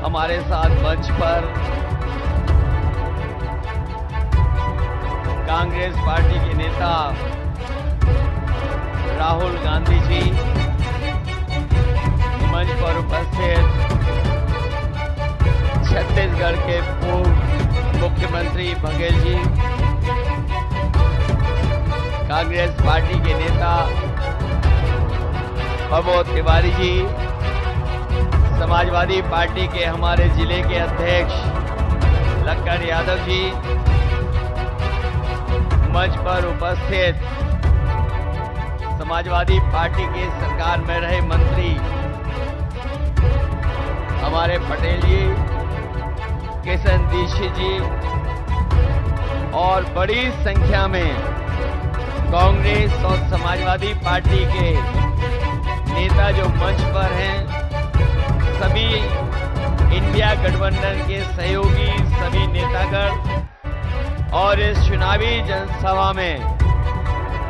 हमारे साथ मंच पर कांग्रेस पार्टी के नेता राहुल गांधी जी, मंच पर उपस्थित छत्तीसगढ़ के पूर्व मुख्यमंत्री बघेल जी, कांग्रेस पार्टी के नेता प्रमोद तिवारी जी, समाजवादी पार्टी के हमारे जिले के अध्यक्ष लखन यादव जी, मंच पर उपस्थित समाजवादी पार्टी के सरकार में रहे मंत्री हमारे पटेल जी, किशन दीक्षित जी और बड़ी संख्या में कांग्रेस और समाजवादी पार्टी के नेता जो मंच पर हैं, सभी इंडिया गठबंधन के सहयोगी सभी नेतागण और इस चुनावी जनसभा में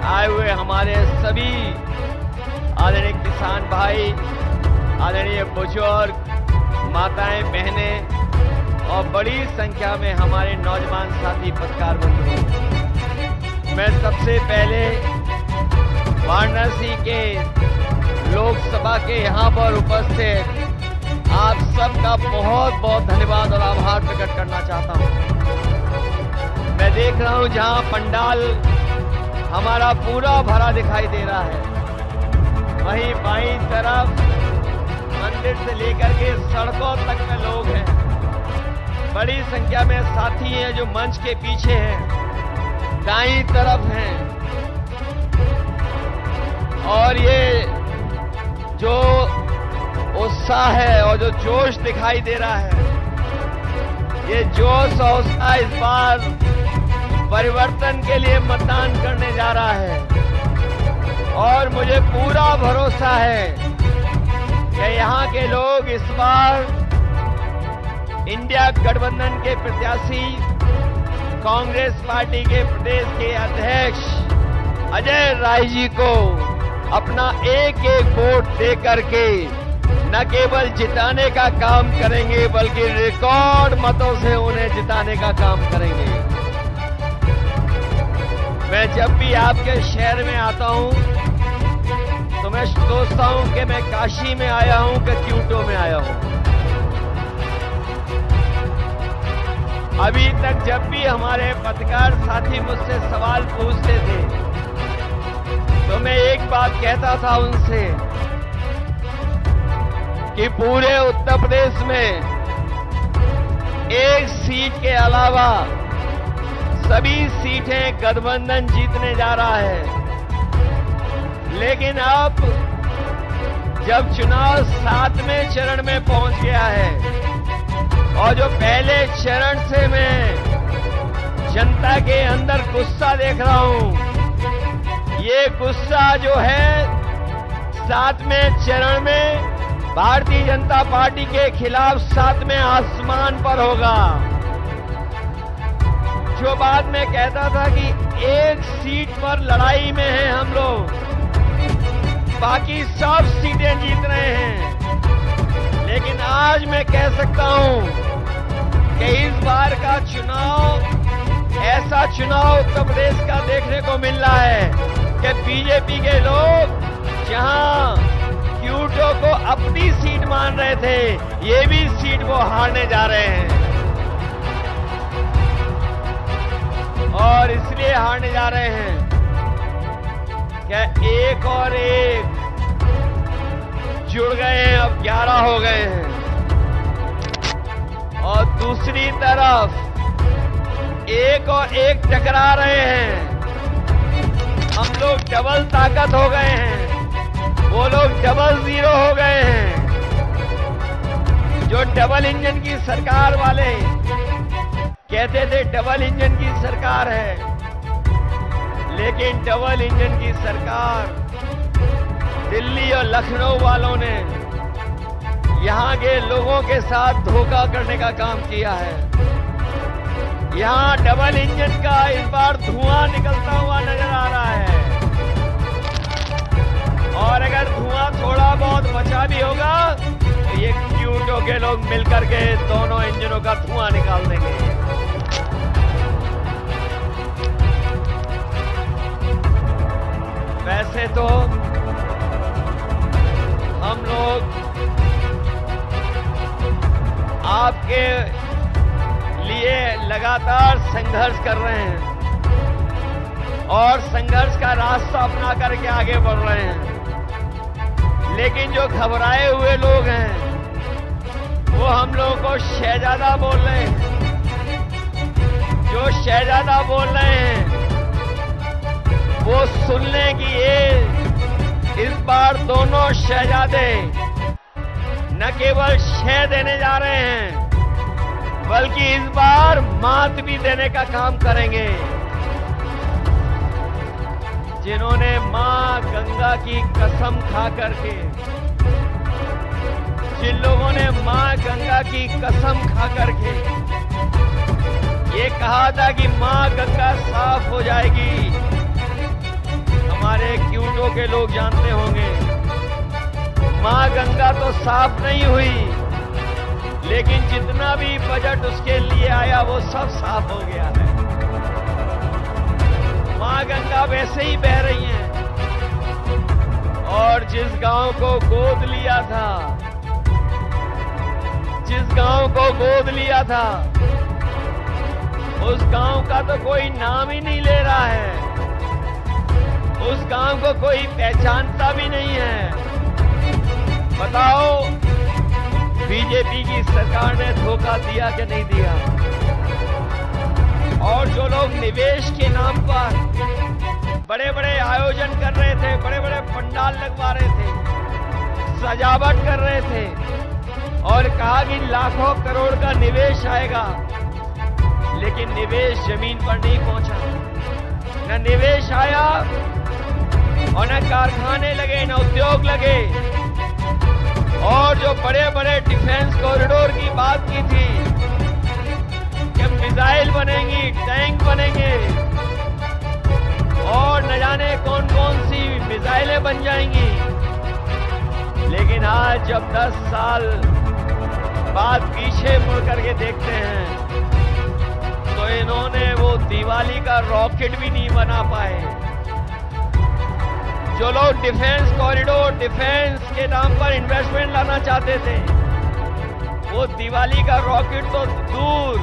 आए हुए हमारे सभी आदरणीय किसान भाई, आदरणीय बुजुर्ग, माताएं, बहनें और बड़ी संख्या में हमारे नौजवान साथी पत्रकार बंधु, मैं सबसे पहले वाराणसी के लोकसभा के यहाँ पर उपस्थित आप सबका बहुत बहुत धन्यवाद और आभार प्रकट करना चाहता हूँ। मैं देख रहा हूँ जहाँ पंडाल हमारा पूरा भरा दिखाई दे रहा है, वहीं बाईं तरफ मंदिर से लेकर के सड़कों तक में लोग हैं। बड़ी संख्या में साथी हैं जो मंच के पीछे हैं, दाईं तरफ हैं। और ये जो उत्साह है और जो जोश दिखाई दे रहा है, ये जोश और उत्साह इस बार परिवर्तन के लिए मतदान करने जा रहा है। और मुझे पूरा भरोसा है कि यहाँ के लोग इस बार इंडिया गठबंधन के प्रत्याशी कांग्रेस पार्टी के प्रदेश के अध्यक्ष अजय राय जी को अपना एक एक वोट दे करके न केवल जिताने का काम करेंगे बल्कि रिकॉर्ड मतों से उन्हें जिताने का काम करेंगे। मैं जब भी आपके शहर में आता हूं तो मैं सोचता हूं कि मैं काशी में आया हूं कि क्यूटो में आया हूं। अभी तक जब भी हमारे पत्रकार साथी मुझसे सवाल पूछते थे तो मैं एक बात कहता था उनसे कि पूरे उत्तर प्रदेश में एक सीट के अलावा सभी सीटें गठबंधन जीतने जा रहा है। लेकिन अब जब चुनाव 7वें चरण में पहुंच गया है और जो पहले चरण से मैं जनता के अंदर गुस्सा देख रहा हूं, ये गुस्सा जो है 7वें चरण में भारतीय जनता पार्टी के खिलाफ 7वें आसमान पर होगा। जो बात मैं कहता था कि एक सीट पर लड़ाई में हैं हम लोग, बाकी सब सीटें जीत रहे हैं, लेकिन आज मैं कह सकता हूं कि इस बार का चुनाव ऐसा चुनाव उत्तर प्रदेश का देखने को मिल रहा है कि बीजेपी के लोग जहां क्यूटो को अपनी सीट मान रहे थे, ये भी सीट वो हारने जा रहे हैं। और इसलिए हारने जा रहे हैं क्या एक और एक जुड़ गए हैं, अब 11 हो गए हैं। और दूसरी तरफ एक और एक टकरा रहे हैं। हम लोग डबल ताकत हो गए हैं, वो लोग डबल जीरो हो गए हैं। जो डबल इंजन की सरकार वाले कहते थे डबल इंजन की सरकार है, लेकिन डबल इंजन की सरकार दिल्ली और लखनऊ वालों ने यहां के लोगों के साथ धोखा करने का काम किया है। यहां डबल इंजन का इस बार धुआं निकलता हुआ नजर आ रहा है। और अगर धुआं थोड़ा बहुत बचा भी होगा तो ये क्यूटो के लोग मिलकर के दोनों इंजनों का धुआं निकाल देंगे। वैसे तो हम लोग आपके लिए लगातार संघर्ष कर रहे हैं और संघर्ष का रास्ता अपना करके आगे बढ़ रहे हैं, लेकिन जो घबराए हुए लोग हैं वो हम लोगों को शहजादा बोल रहे हैं। जो शहजादा बोल रहे हैं वो सुन लें कि ये इस बार दोनों शहजादे न केवल शह देने जा रहे हैं बल्कि इस बार मात भी देने का काम करेंगे। जिन्होंने मां गंगा की कसम खा करके, जिन लोगों ने मां गंगा की कसम खा करके ये कहा था कि मां गंगा साफ हो जाएगी, हमारे क्यूटो के लोग जानते होंगे मां गंगा तो साफ नहीं हुई, लेकिन जितना भी बजट उसके लिए आया वो सब साफ हो गया है। मां गंगा वैसे ही बह रही है और जिस गांव को गोद लिया था, जिस गांव को गोद लिया था उस गांव का तो कोई नाम ही नहीं ले रहा है, उस गांव को कोई पहचानता भी नहीं है। बताओ बीजेपी की सरकार ने धोखा दिया कि नहीं दिया? और जो लोग निवेश के नाम पर बड़े बड़े आयोजन कर रहे थे, बड़े बड़े पंडाल लगवा रहे थे, सजावट कर रहे थे और कहा कि लाखों करोड़ का निवेश आएगा, लेकिन निवेश जमीन पर नहीं पहुंचा। न निवेश आया और न कारखाने लगे, न उद्योग लगे। और जो बड़े बड़े डिफेंस कॉरिडोर की बात की थी कि मिसाइल बनेंगी, टैंक बनेंगे और न जाने कौन कौन सी मिसाइलें बन जाएंगी, लेकिन आज जब 10 साल बाद पीछे मुड़ करके देखते हैं तो इन्होंने वो दिवाली का रॉकेट भी नहीं बना पाए। जो लोग डिफेंस कॉरिडोर, डिफेंस के नाम पर इन्वेस्टमेंट लाना चाहते थे, वो दिवाली का रॉकेट तो दूर,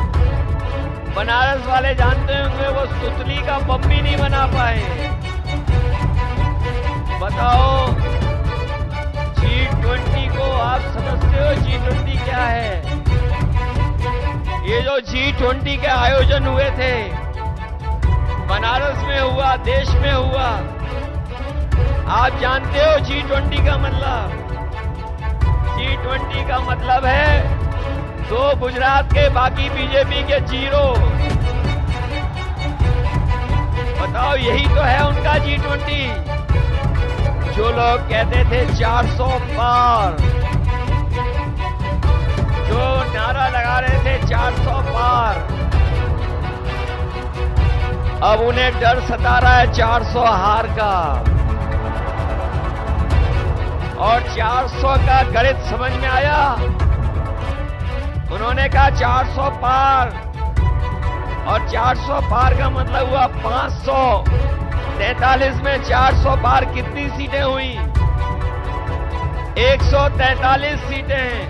बनारस वाले जानते होंगे वो सुतली का बम भी नहीं बना पाए। बताओ G20 को आप समझते हो G20 क्या है? ये जो G20 के आयोजन हुए थे, बनारस में हुआ, देश में हुआ, आप जानते हो G20 का मतलब? G20 का मतलब है 2 गुजरात के, बाकी बीजेपी के 0। बताओ यही तो है उनका G20। जो लोग कहते थे 400 पार, जो नारा लगा रहे थे 400 पार, अब उन्हें डर सता रहा है 400 हार का। और 400 का गणित समझ में आया। उन्होंने कहा 400 पार, और 400 पार का मतलब हुआ 543 में 400 पार कितनी सीटें हुई? 143 सीटें हैं।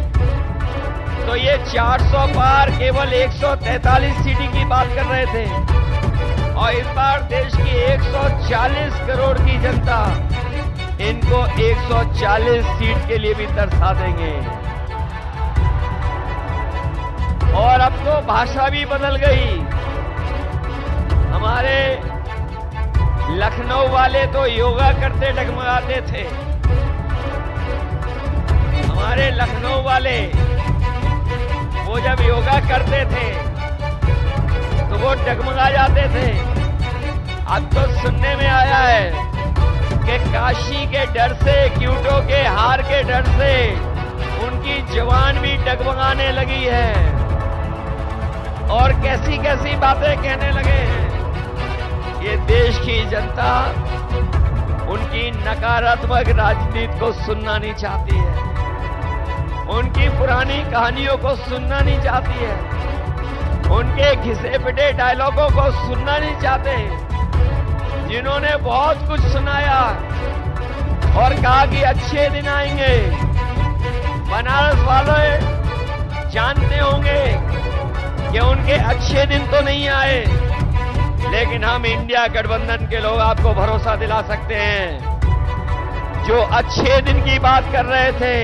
तो ये 400 पार केवल 143 सीटें की बात कर रहे थे, और इस बार देश की 140 करोड़ की जनता इनको 140 सीट के लिए भी तरसा देंगे। और अब तो भाषा भी बदल गई। हमारे लखनऊ वाले तो योगा करते डगमगाते थे। हमारे लखनऊ वाले वो जब योगा करते थे तो वो डगमगा जाते थे। अब तो सुनने में आया है कि काशी के डर से, क्यूटो के हार के डर से उनकी जवान भी डगमगाने लगी है और कैसी कैसी बातें कहने लगे हैं। ये देश की जनता उनकी नकारात्मक राजनीति को सुनना नहीं चाहती है। उनकी पुरानी कहानियों को सुनना नहीं चाहती है, उनके घिसे पिटे डायलॉगों को सुनना नहीं चाहते, जिन्होंने बहुत कुछ सुनाया और कहा कि अच्छे दिन आएंगे। बनारस वाले जानते होंगे कि उनके अच्छे दिन तो नहीं आए, लेकिन हम इंडिया गठबंधन के लोग आपको भरोसा दिला सकते हैं, जो अच्छे दिन की बात कर रहे थे,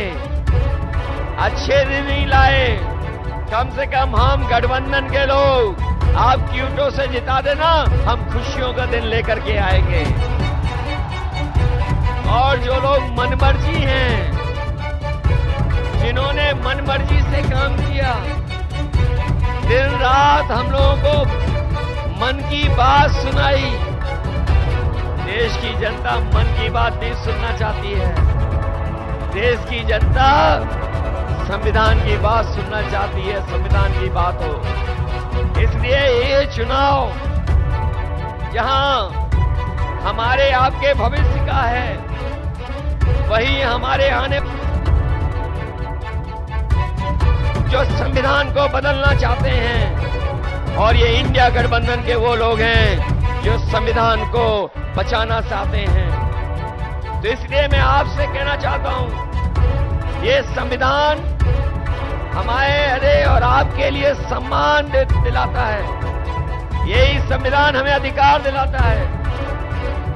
अच्छे दिन नहीं लाए। कम से कम हम गठबंधन के लोग आप क्यूटो से जिता देना, हम खुशियों का दिन लेकर के आएंगे। और जो लोग मनमर्जी हैं, जिन्होंने मनमर्जी से काम किया, दिन रात हम लोगों को मन की बात सुनाई, देश की जनता मन की बात नहीं सुनना चाहती है। देश की जनता संविधान की बात सुनना चाहती है, संविधान की बात हो। इसलिए ये चुनाव जहां हमारे आपके भविष्य का है, वही हमारे आने जो संविधान को बदलना चाहते हैं, और ये इंडिया गठबंधन के वो लोग हैं जो संविधान को बचाना चाहते हैं। तो इसलिए मैं आपसे कहना चाहता हूं, ये संविधान हमारे और आपके लिए सम्मान दिलाता है, यही संविधान हमें अधिकार दिलाता है,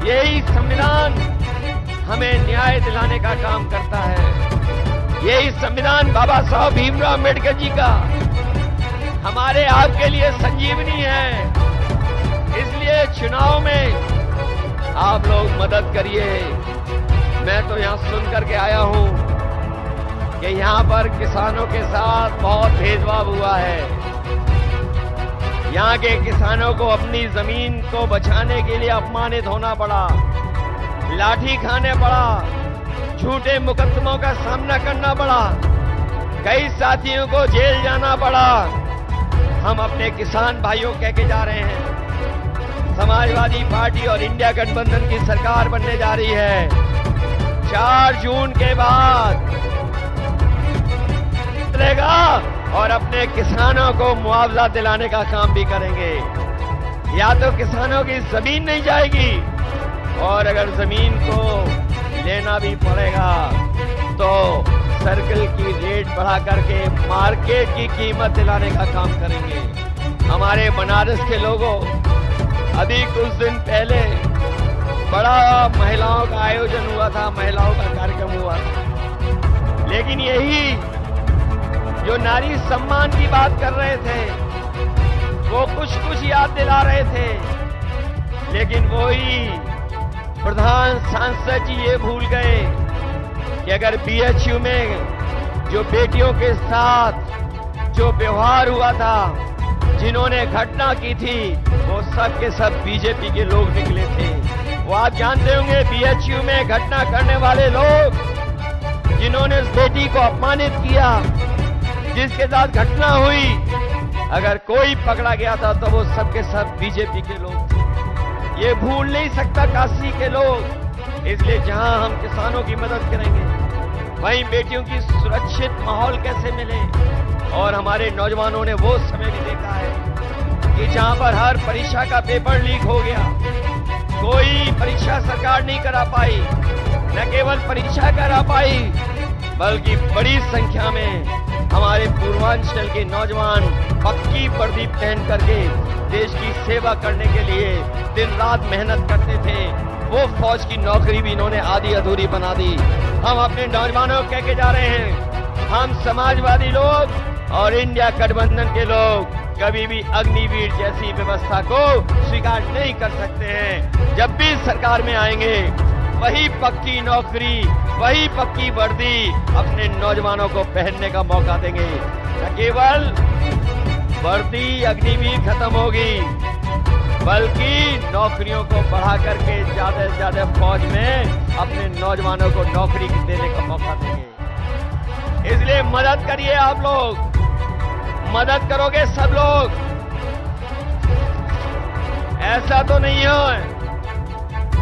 यही संविधान हमें न्याय दिलाने का काम करता है। यही संविधान बाबा साहब भीमराव अम्बेडकर जी का हमारे आपके लिए संजीवनी है। इसलिए चुनाव में आप लोग मदद करिए। मैं तो यहां सुन करके आया हूं कि यहां पर किसानों के साथ बहुत भेदभाव हुआ है। यहां के किसानों को अपनी जमीन को बचाने के लिए अपमानित होना पड़ा, लाठी खाने पड़ा, झूठे मुकदमों का सामना करना पड़ा, कई साथियों को जेल जाना पड़ा। हम अपने किसान भाइयों कह के जा रहे हैं, समाजवादी पार्टी और इंडिया गठबंधन की सरकार बनने जा रही है। 4 जून के बाद और अपने किसानों को मुआवजा दिलाने का काम भी करेंगे। या तो किसानों की जमीन नहीं जाएगी, और अगर जमीन को लेना भी पड़ेगा तो सर्कल की रेट बढ़ा करके मार्केट की कीमत दिलाने का काम करेंगे। हमारे बनारस के लोगों, अभी कुछ दिन पहले बड़ा महिलाओं का आयोजन हुआ था, महिलाओं का कार्यक्रम हुआ था, लेकिन यही जो नारी सम्मान की बात कर रहे थे, वो कुछ याद दिला रहे थे, लेकिन वही प्रधान सांसद जी ये भूल गए कि अगर बीएचयू में जो बेटियों के साथ जो व्यवहार हुआ था, जिन्होंने घटना की थी, वो सब के सब बीजेपी के लोग निकले थे। वो आप जानते होंगे, बीएचयू में घटना करने वाले लोग, जिन्होंने उस बेटी को अपमानित किया, जिसके साथ घटना हुई, अगर कोई पकड़ा गया था तो वो सब के सब बीजेपी के लोग थे। ये भूल नहीं सकता काशी के लोग। इसलिए जहां हम किसानों की मदद करेंगे, वहीं बेटियों की सुरक्षित माहौल कैसे मिले। और हमारे नौजवानों ने वो समय भी देखा है कि जहां पर हर परीक्षा का पेपर लीक हो गया, कोई परीक्षा सरकार नहीं करा पाई, न केवल परीक्षा करा पाई, बल्कि बड़ी संख्या में हमारे पूर्वांचल के नौजवान पक्की वर्दी पहन करके देश की सेवा करने के लिए दिन रात मेहनत करते थे। वो फौज की नौकरी भी इन्होंने आधी अधूरी बना दी। हम अपने नौजवानों को कह के जा रहे हैं, हम समाजवादी लोग और इंडिया गठबंधन के लोग कभी भी अग्निवीर जैसी व्यवस्था को स्वीकार नहीं कर सकते हैं। जब भी सरकार में आएंगे, वही पक्की नौकरी, वही पक्की वर्दी अपने नौजवानों को पहनने का मौका देंगे। न केवल वर्दी अग्निवीर खत्म होगी, बल्कि नौकरियों को बढ़ा करके ज्यादा से ज्यादा फौज में अपने नौजवानों को नौकरी देने का मौका देंगे। इसलिए मदद करिए आप लोग, मदद करोगे सब लोग। ऐसा तो नहीं है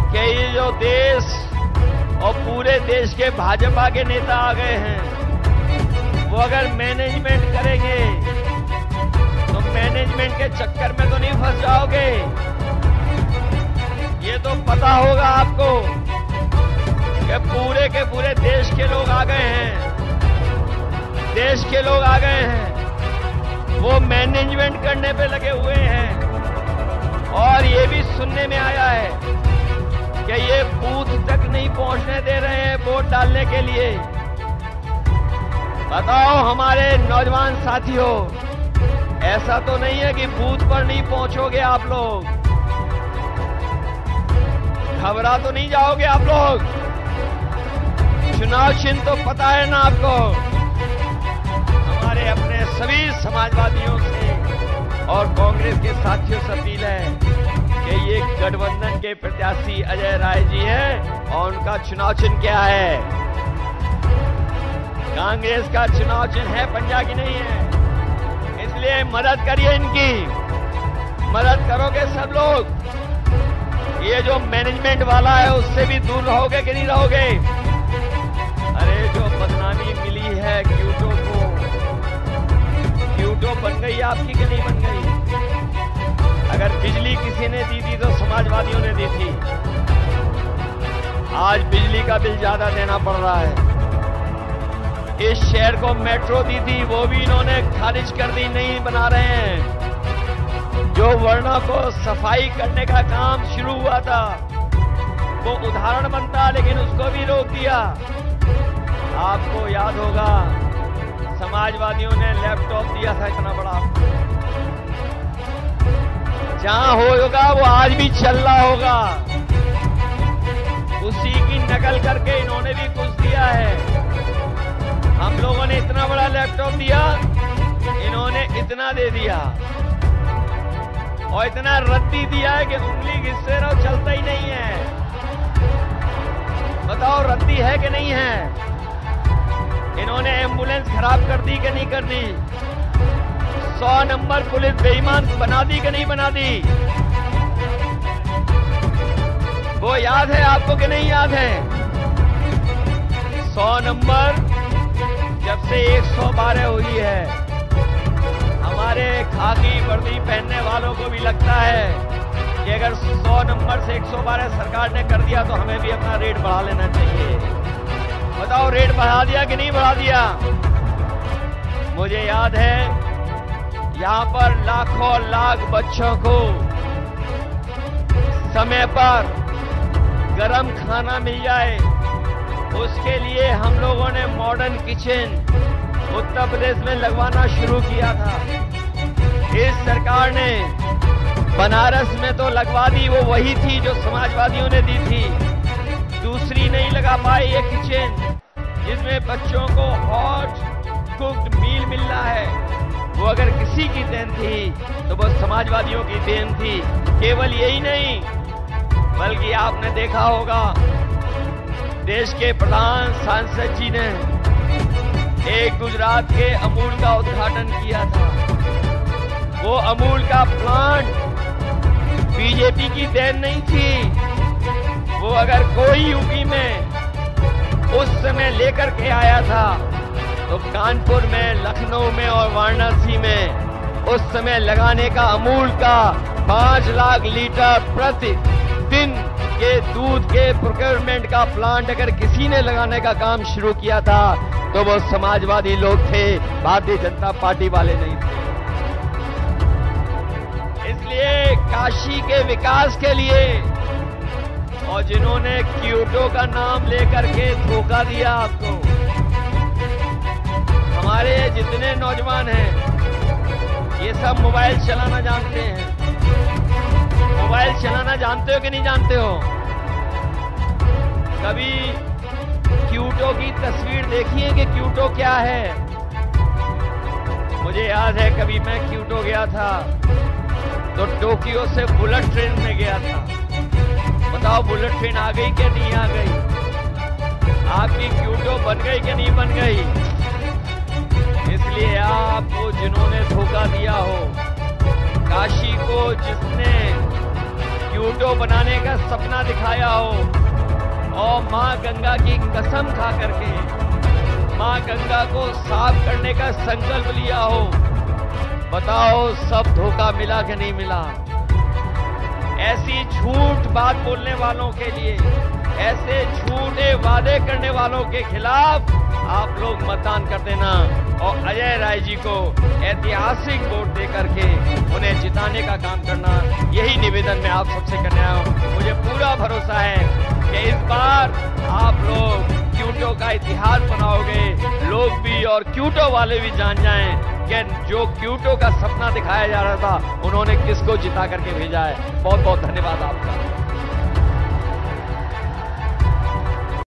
कि ये जो देश और पूरे देश के भाजपा के नेता आ गए हैं, वो अगर मैनेजमेंट करेंगे तो मैनेजमेंट के चक्कर में तो नहीं फंस जाओगे। ये तो पता होगा आपको कि पूरे के पूरे देश के लोग आ गए हैं, देश के लोग आ गए हैं, वो मैनेजमेंट करने पे लगे हुए हैं। और ये भी सुनने में आया है कि ये बूथ तक नहीं पहुंचने दे रहे हैं वोट डालने के लिए। बताओ हमारे नौजवान साथियों, ऐसा तो नहीं है कि बूथ पर नहीं पहुंचोगे आप लोग? घबरा तो नहीं जाओगे आप लोग? चुनाव चिन्ह तो पता है ना आपको? हमारे अपने सभी समाजवादियों से और कांग्रेस के साथियों से अपील है कि ये गठबंधन के प्रत्याशी अजय राय जी हैं और उनका चुनाव चिन्ह क्या है? कांग्रेस का चुनाव चिन्ह है पंजा की नहीं है। इसलिए मदद करिए इनकी, मदद करोगे सब लोग। ये जो मैनेजमेंट वाला है उससे भी दूर रहोगे कि नहीं रहोगे? अरे जो बदनामी मिली है क्यूटो को, क्यूटो बन गई आपकी कि नहीं बन गई? अगर बिजली किसी ने दी थी तो समाजवादियों ने दी थी। आज बिजली का बिल ज्यादा देना पड़ रहा है। इस शहर को मेट्रो दी थी, वो भी इन्होंने खारिज कर दी, नहीं बना रहे हैं। जो वर्णों को सफाई करने का काम शुरू हुआ था वो उदाहरण बनता, लेकिन उसको भी रोक दिया। आपको याद होगा समाजवादियों ने लैपटॉप दिया था इतना बड़ा, जहां होगा वो आज भी चल रहा होगा। उसी की नकल करके इन्होंने भी कुछ दिया है। हम लोगों ने इतना बड़ा लैपटॉप दिया, इन्होंने इतना दे दिया और इतना रद्दी दिया है कि उंगली घिससे रहो चलता ही नहीं है। बताओ रद्दी है कि नहीं है? इन्होंने एम्बुलेंस खराब कर दी कि नहीं कर दी? 100 नंबर पुलिस बेईमान बना दी कि नहीं बना दी? वो याद है आपको कि नहीं याद है? 100 नंबर जब से 112 हुई है, हमारे खाकी वर्दी पहनने वालों को भी लगता है कि अगर 100 नंबर से 112 सरकार ने कर दिया तो हमें भी अपना रेट बढ़ा लेना चाहिए। बताओ रेट बढ़ा दिया कि नहीं बढ़ा दिया? मुझे याद है यहां पर लाखों लाख बच्चों को समय पर गरम खाना मिल जाए, उसके लिए हम लोगों ने मॉडर्न किचन उत्तर प्रदेश में लगवाना शुरू किया था। इस सरकार ने बनारस में तो लगवा दी, वो वही थी जो समाजवादियों ने दी थी। दूसरी नहीं लगा पाई ये किचन, जिसमें बच्चों को हॉट कुक्ड मील मिल रहा है। वो अगर किसी की देन थी तो वो समाजवादियों की देन थी। केवल यही नहीं, बल्कि आपने देखा होगा देश के प्रधान सांसद जी ने एक गुजरात के अमूल का उद्घाटन किया था। वो अमूल का प्लांट बीजेपी की देन नहीं थी। वो अगर कोई यूपी में उस समय लेकर के आया था तो कानपुर में, लखनऊ में और वाराणसी में उस समय लगाने का अमूल का 5 लाख लीटर प्रति दिन के दूध के प्रोक्योरमेंट का प्लांट अगर किसी ने लगाने का काम शुरू किया था तो वो समाजवादी लोग थे, भारतीय जनता पार्टी वाले नहीं थे। इसलिए काशी के विकास के लिए और जिन्होंने क्योटो का नाम लेकर के धोखा दिया आपको, हमारे जितने नौजवान हैं ये सब मोबाइल चलाना जानते हैं। मोबाइल चलाना जानते हो कि नहीं जानते हो? कभी क्यूटो की तस्वीर देखी है कि क्यूटो क्या है? मुझे याद है कभी मैं क्यूटो गया था तो टोक्यो से बुलेट ट्रेन में गया था। बताओ बुलेट ट्रेन आ गई कि नहीं आ गई? आपकी क्यूटो बन गई कि नहीं बन गई? इसलिए आपको जिन्होंने धोखा दिया हो, काशी को जिसने क्यूटो बनाने का सपना दिखाया हो और मां गंगा की कसम खा करके मां गंगा को साफ करने का संकल्प लिया हो, बताओ सब धोखा मिला कि नहीं मिला? ऐसी झूठ बात बोलने वालों के लिए, ऐसे झूठे वादे करने वालों के खिलाफ आप लोग मतदान कर देना और अजय राय जी को ऐतिहासिक वोट दे करके उन्हें जिताने का काम करना। यही निवेदन मैं आप सबसे करने आया हूं। मुझे पूरा भरोसा है कि इस बार आप लोग क्यूटो का इतिहास बनाओगे। लोग भी और क्यूटो वाले भी जान जाएं कि जो क्यूटो का सपना दिखाया जा रहा था, उन्होंने किसको जिता करके भेजा है। बहुत बहुत धन्यवाद आपका।